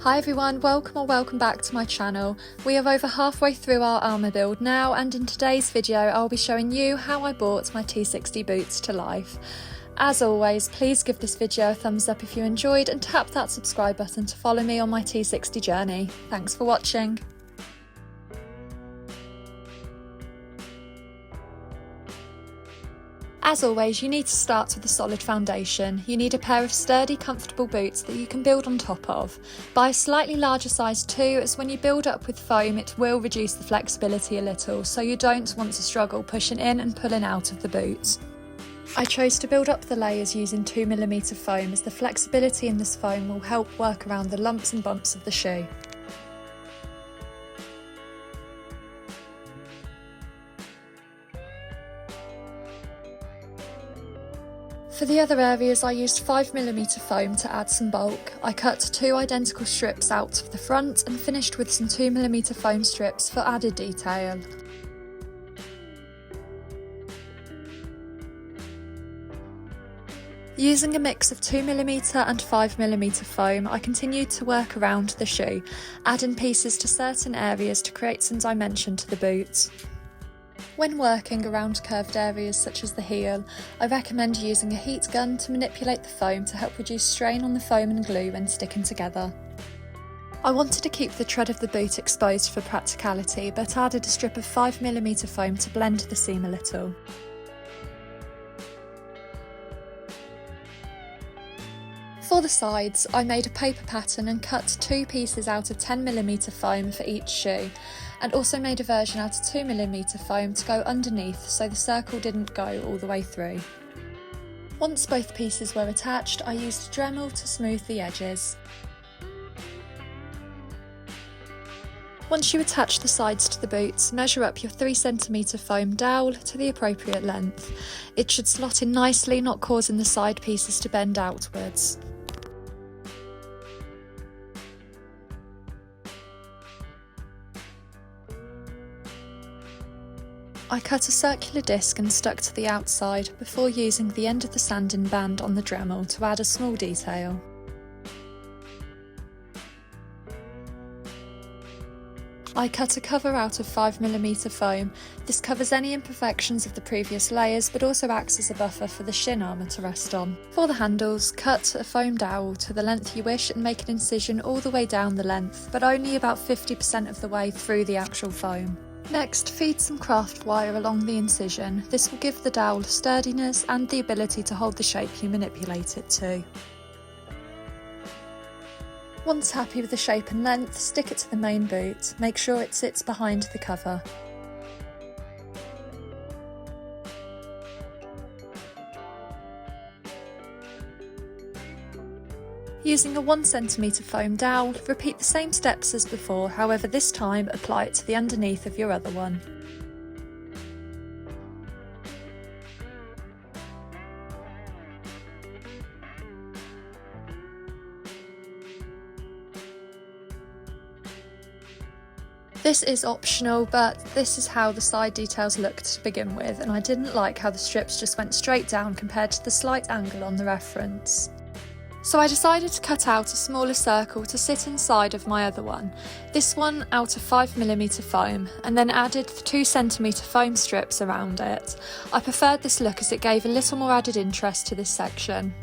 Hi everyone, welcome back to my channel. We are over halfway through our armour build now, and in today's video I'll be showing you how I brought my T60 boots to life. As always, please give this video a thumbs up if you enjoyed and tap that subscribe button to follow me on my T60 journey. Thanks for watching. As always, you need to start with a solid foundation. You need a pair of sturdy, comfortable boots that you can build on top of. Buy a slightly larger size too, as when you build up with foam it will reduce the flexibility a little, so you don't want to struggle pushing in and pulling out of the boot. I chose to build up the layers using 2mm foam, as the flexibility in this foam will help work around the lumps and bumps of the shoe. For the other areas I used 5mm foam to add some bulk. I cut 2 identical strips out of the front and finished with some 2mm foam strips for added detail. Using a mix of 2mm and 5mm foam, I continued to work around the shoe, adding pieces to certain areas to create some dimension to the boot. When working around curved areas such as the heel, I recommend using a heat gun to manipulate the foam to help reduce strain on the foam and glue when sticking together. I wanted to keep the tread of the boot exposed for practicality, but added a strip of 5mm foam to blend the seam a little. For the sides, I made a paper pattern and cut 2 pieces out of 10mm foam for each shoe, and also made a version out of 2mm foam to go underneath so the circle didn't go all the way through. Once both pieces were attached, I used a Dremel to smooth the edges. Once you attach the sides to the boots, measure up your 3cm foam dowel to the appropriate length. It should slot in nicely, not causing the side pieces to bend outwards. I cut a circular disc and stuck to the outside before using the end of the sanding band on the Dremel to add a small detail. I cut a cover out of 5mm foam. This covers any imperfections of the previous layers, but also acts as a buffer for the shin armour to rest on. For the handles, cut a foam dowel to the length you wish and make an incision all the way down the length, but only about 50% of the way through the actual foam. Next, feed some craft wire along the incision. This will give the dowel sturdiness and the ability to hold the shape you manipulate it to. Once happy with the shape and length, stick it to the main boot. Make sure it sits behind the cover. Using a 1cm foam dowel, repeat the same steps as before, however this time apply it to the underneath of your other one. This is optional, but this is how the side details looked to begin with, and I didn't like how the strips just went straight down compared to the slight angle on the reference. So I decided to cut out a smaller circle to sit inside of my other one, this one out of 5mm foam, and then added the 2cm foam strips around it. I preferred this look as it gave a little more added interest to this section.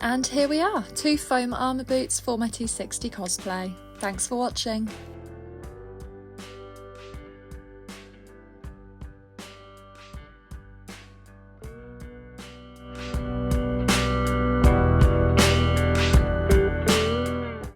And here we are, 2 foam armour boots for my T60 cosplay. Thanks for watching.